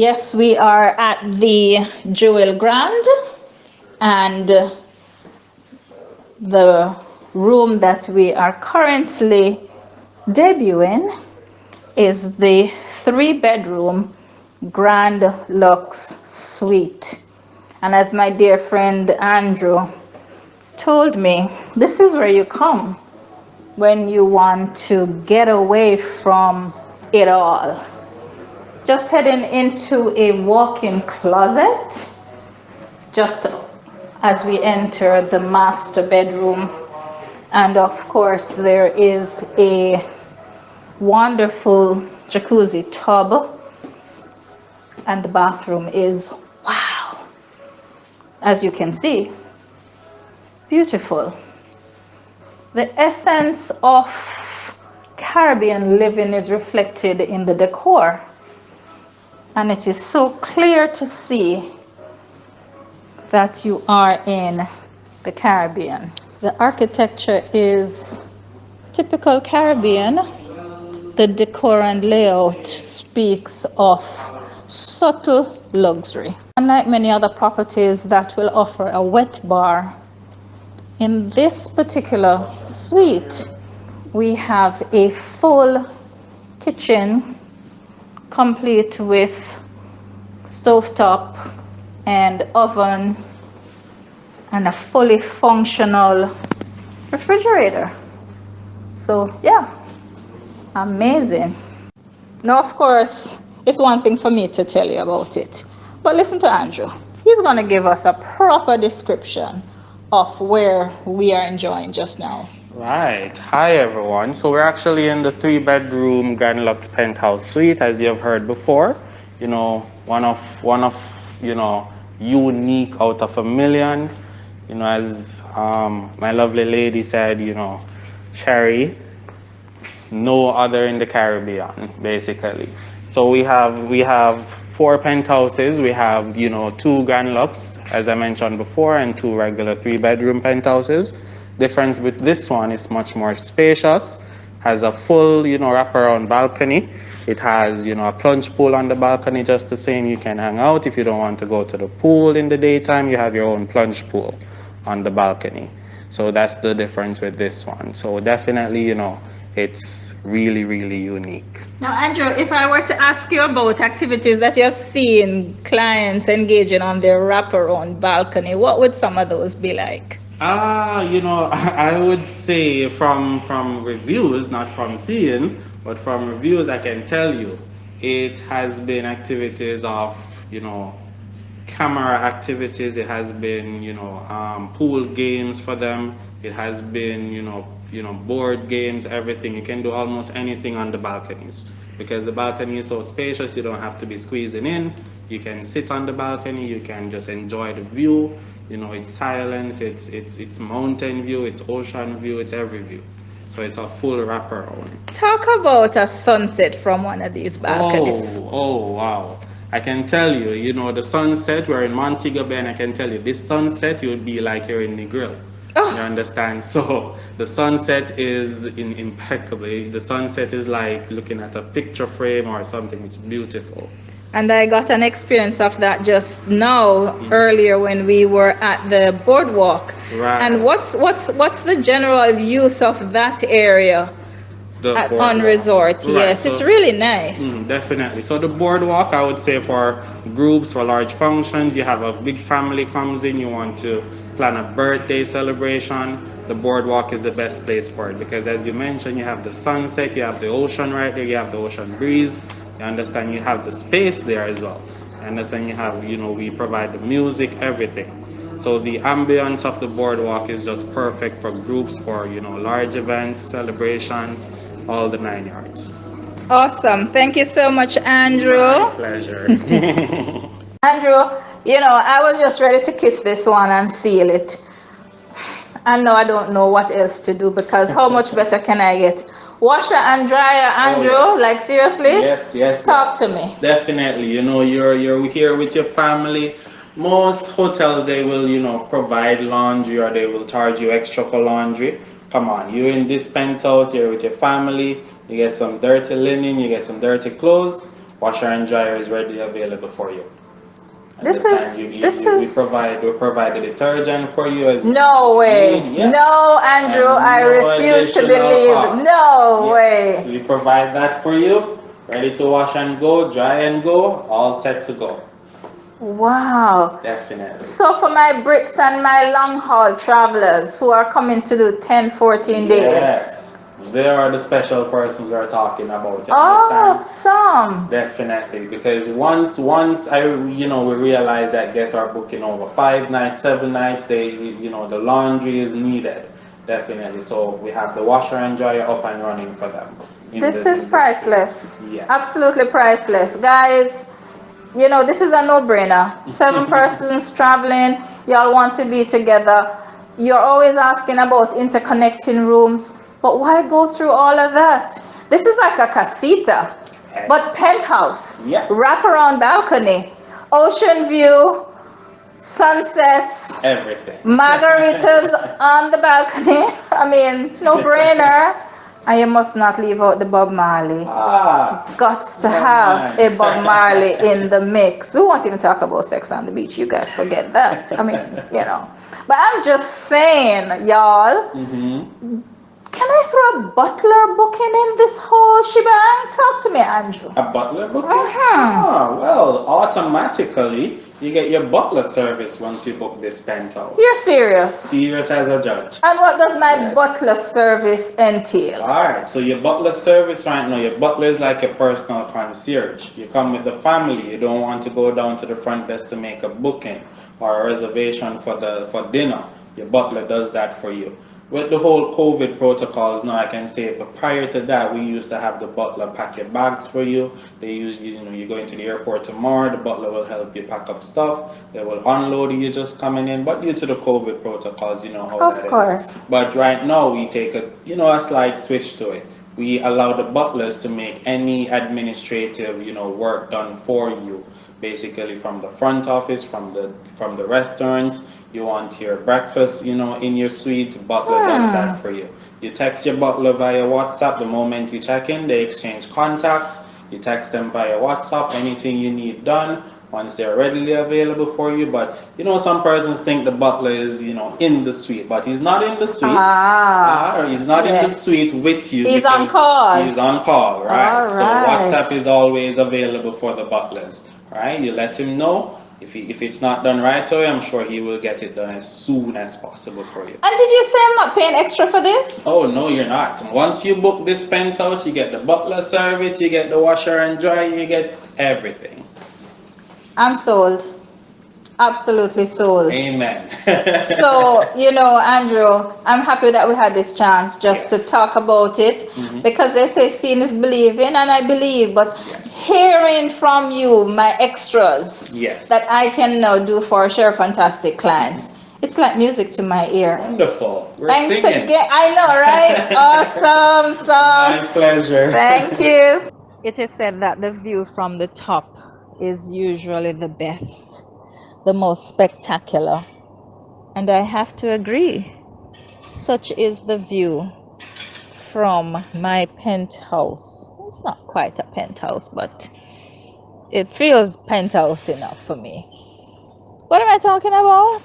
Yes, we are at the Jewel Grande, and the room that we are currently debuting is the 3-bedroom Grand Lux Suite. And as my dear friend Andrew told me, this is where you come when you want to get away from it all. Just heading into a walk-in closet, just as we enter the master bedroom. And of course, there is a wonderful jacuzzi tub, and the bathroom is, wow, as you can see, beautiful. The essence of Caribbean living is reflected in the decor, and it is so clear to see that you are in the Caribbean. The architecture is typical Caribbean. The decor and layout speaks of subtle luxury. Unlike many other properties that will offer a wet bar, in this particular suite, we have a full kitchen complete with stovetop and oven and a fully functional refrigerator. So yeah, amazing. Now, of course, it's one thing for me to tell you about it, but listen to Andrew. He's going to give us a proper description of where we are enjoying just now. Right. Hi, everyone. So we're actually in the 3-bedroom Grand Lux Penthouse suite, as you have heard before. One of unique out of a million. As my lovely lady said, Sheri, no other in the Caribbean, basically. So we have 4 penthouses. We have 2 Grand Lux, as I mentioned before, and 2 regular 3-bedroom penthouses. Difference with this one is much more spacious. Has a full wraparound balcony. It has a plunge pool on the balcony, just the same. You can hang out if you don't want to go to the pool in the daytime. You have your own plunge pool on the balcony. So that's the difference with this one. So definitely, it's really, really unique. Now, Andrew, if I were to ask you about activities that you have seen clients engaging on their wraparound balcony, what would some of those be like? I would say from reviews, not from seeing, but from reviews, I can tell you, it has been activities of, camera activities. It has been, pool games for them. It has been, board games, everything. You can do almost anything on the balconies because the balcony is so spacious. You don't have to be squeezing in. You can sit on the balcony. You can just enjoy the view. It's silence. It's mountain view. It's ocean view. It's every view. So it's a full wraparound. Talk about a sunset from one of these balconies. Oh, wow. I can tell you, the sunset, we're in Montego Bay, and I can tell you, this sunset, you'll be like you're in the grill. Oh. You understand? So the sunset is impeccable. The sunset is like looking at a picture frame or something. It's beautiful. And I got an experience of that just now, earlier when we were at the boardwalk. Right. And what's the general use of that area? On resort, right. Yes, so it's really nice. Definitely. So the boardwalk, I would say for groups, for large functions, you have a big family comes in, you want to plan a birthday celebration, the boardwalk is the best place for it because as you mentioned, you have the sunset, you have the ocean right there, you have the ocean breeze, you understand, you have the space there as well. You understand, you have, we provide the music, everything. So the ambience of the boardwalk is just perfect for groups, for, large events, celebrations, all the 9 yards. Awesome. Thank you so much, Andrew. My pleasure. Andrew, I was just ready to kiss this one and seal it. And now I don't know what else to do because how much better can I get? Washer and dryer, Andrew? Oh, yes. Like seriously? Yes. Talk to me. Definitely. You're here with your family. Most hotels, they will, provide laundry or they will charge you extra for laundry. Come on, you're in this penthouse, you're with your family, you get some dirty linen, you get some dirty clothes. washer and dryer is readily available for you. This Understand? is this is We provide the detergent for you as no you way. need. Yeah. No, Andrew, And I no refuse to additional believe. cost. No Yes, way. we provide that for you. Ready to wash and go, dry and go, all set to go. Wow. Definitely. So for my Brits and my long haul travelers who are coming to do 10, 14 days. Yes, they are the special persons we're talking about. You understand? Awesome. Definitely, because once we realize that guests are booking over 5 nights, 7 nights, the laundry is needed. Definitely. So we have the washer and dryer up and running for them in This the is in the suite. priceless. Yes. Absolutely priceless. Guys, this is a no-brainer. 7 persons traveling, y'all want to be together. You're always asking about interconnecting rooms, but why go through all of that? This is like a casita, but penthouse, Yeah. wraparound balcony, ocean view, sunsets, Everything. margaritas on the balcony. I mean, no-brainer. And you must not leave out the Bob Marley. Gots to have a Bob Marley in the mix. We won't even talk about Sex on the Beach. You guys forget that. I mean. But I'm just saying, y'all, can I throw a butler booking in this whole shebang? Talk to me, Andrew. A butler booking? Well, automatically you get your butler service once you book this penthouse. You're serious? Serious as a judge. And what does my butler service entail? Alright, so your butler service right now, your butler is like a personal concierge. You come with the family, you don't want to go down to the front desk to make a booking or a reservation for dinner. Your butler does that for you. With the whole COVID protocols now, I can say, but prior to that, we used to have the butler pack your bags for you. They usually, you go into the airport tomorrow, the butler will help you pack up stuff. They will unload you just coming in. But due to the COVID protocols, you know how that is. Of course. But right now, we take a slight switch to it. We allow the butlers to make any administrative, work done for you. Basically, from the front office, from the restaurants. You want your breakfast, in your suite, butler does that for you. You text your butler via WhatsApp the moment you check in, they exchange contacts, you text them via WhatsApp, anything you need done, once they're readily available for you. But, some persons think the butler is, in the suite, but he's not in the suite. He's not in the suite with you. He's on call. He's on call, right? So WhatsApp is always available for the butlers, right? You let him know. If it's not done right away, I'm sure he will get it done as soon as possible for you. And did you say I'm not paying extra for this? Oh, no, you're not. Once you book this penthouse, you get the butler service, you get the washer and dryer, you get everything. I'm sold. Absolutely sold. Amen. So, Andrew, I'm happy that we had this chance just to talk about it, because they say seeing is believing, and I believe, but hearing from you, my extras, that I can now do for Share Fantastic clients, it's like music to my ear. Wonderful. Thanks again. I know, right? Awesome sauce. My pleasure. Thank you. It is said that the view from the top is usually the best, the most spectacular. And I have to agree. Such is the view from my penthouse. It's not quite a penthouse, but it feels penthouse enough for me. What am I talking about?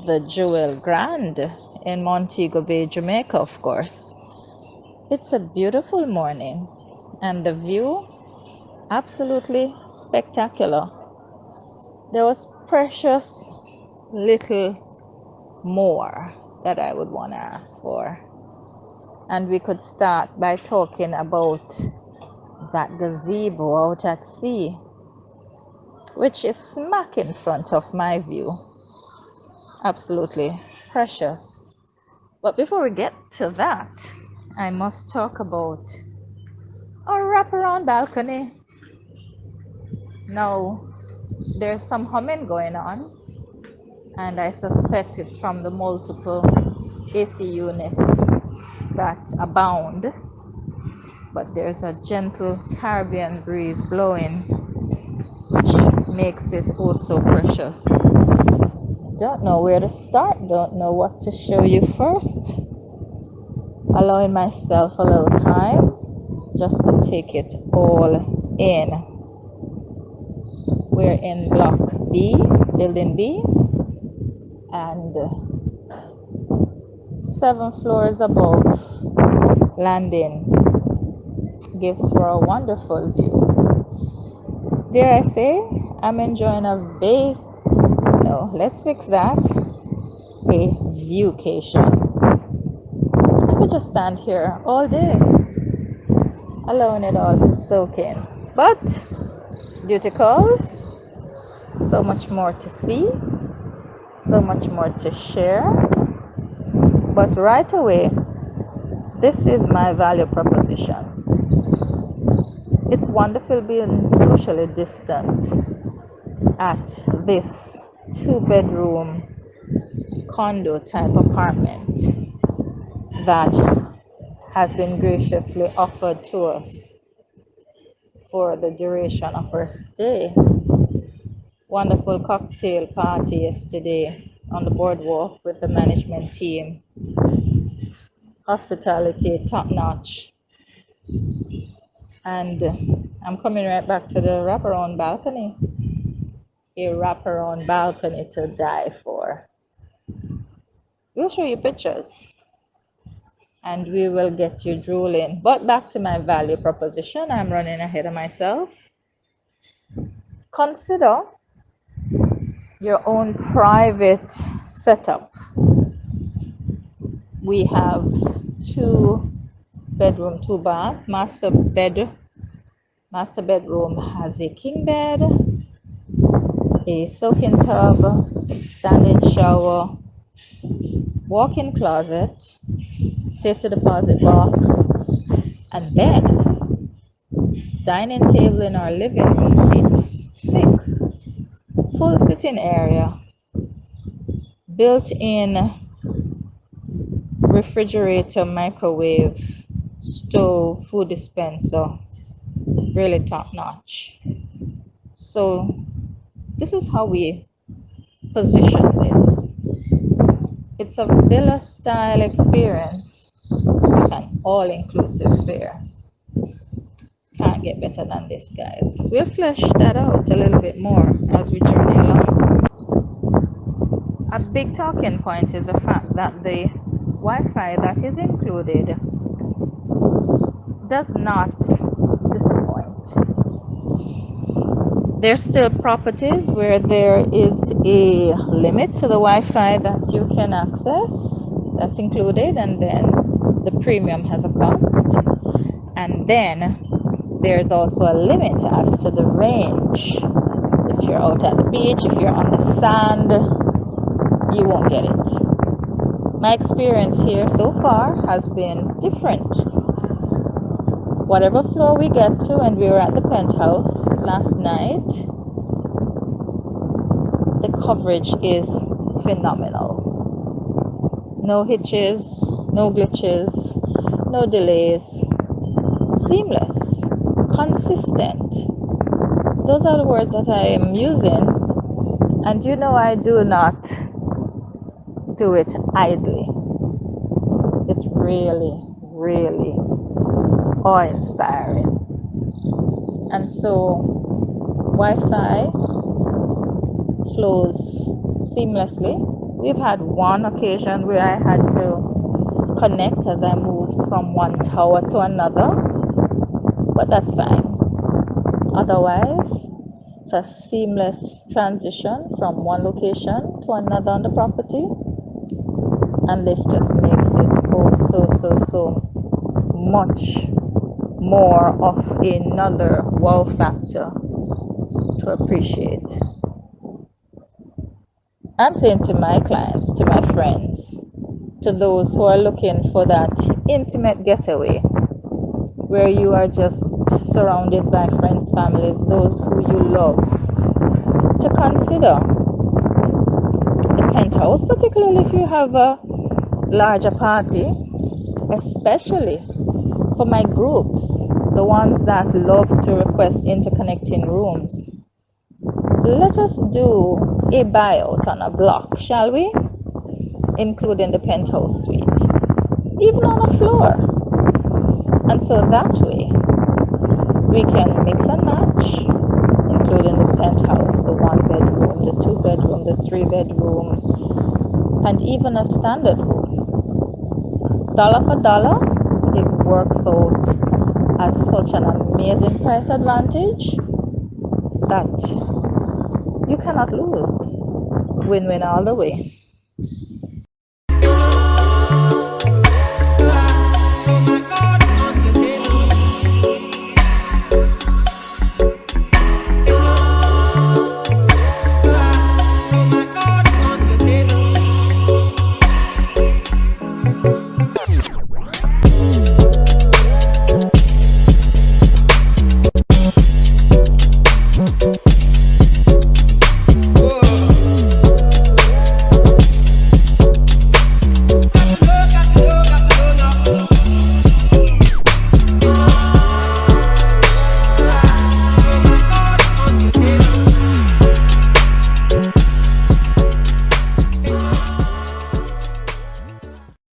The Jewel Grande in Montego Bay, Jamaica, of course. It's a beautiful morning, and the view, absolutely spectacular. There was precious little more that I would want to ask for. And we could start by talking about that gazebo out at sea, which is smack in front of my view. Absolutely precious. But before we get to that, I must talk about our wraparound balcony. Now, there's some humming going on, and I suspect it's from the multiple AC units that abound. But there's a gentle Caribbean breeze blowing, which makes it oh so precious. Don't know where to start, don't know what to show you first. Allowing myself a little time just to take it all in. We're in block B, building B, and 7 floors above landing gives for a wonderful view. Dare I say, I'm enjoying a bay. No, let's fix that. A viewcation. I could just stand here all day, allowing it all to soak in. But duty calls, so much more to see, so much more to share. But right away, this is my value proposition. It's wonderful being socially distant at this 2 bedroom condo type apartment that has been graciously offered to us for the duration of our stay. Wonderful cocktail party yesterday on the boardwalk with the management team. Hospitality top notch. And I'm coming right back to the wraparound balcony. A wraparound balcony to die for. We'll show you pictures and we will get you drooling. But back to my value proposition, I'm running ahead of myself. Consider your own private setup. We have 2 bedroom, 2 bath. Master bedroom has a king bed, a soaking tub, standing shower, walk-in closet, safety deposit box, and then dining table in our living room seats 6, full sitting area, built-in refrigerator, microwave, stove, food dispenser, really top notch. So this is how we position this. It's a villa style experience with an all-inclusive fare. Can't get better than this, guys. We'll flesh that out a little bit more as we journey along. A big talking point is the fact that the Wi-Fi that is included does not disappoint. There's still properties where there is a limit to the Wi-Fi that you can access. That's included, and then the premium has a cost. And then there's also a limit as to the range. If you're out at the beach, if you're on the sand, you won't get it. My experience here so far has been different. Whatever floor we get to, and we were at the penthouse last night, the coverage is phenomenal. No hitches, no glitches, no delays. Seamless, consistent. Those are the words that I am using. And you know I do not do it idly. It's really, really awe-inspiring. And so Wi-Fi flows seamlessly. We've had one occasion where I had to connect as I moved from one tower to another, but that's fine. Otherwise, it's a seamless transition from one location to another on the property, and this just makes it so much more of another wow factor to appreciate. I'm saying to my clients, to my friends, to those who are looking for that intimate getaway where you are just surrounded by friends, families, those who you love, to consider the penthouse, particularly if you have a larger party, especially for my groups, the ones that love to request interconnecting rooms. Let us do a buyout on a block, shall we? Including the penthouse suite, even on a floor. And so that way, We can mix and match, including the penthouse, the one bedroom, the two bedroom, the three bedroom, and even a standard room. Dollar for dollar, it works out as such an amazing price advantage that you cannot lose. Win win all the way.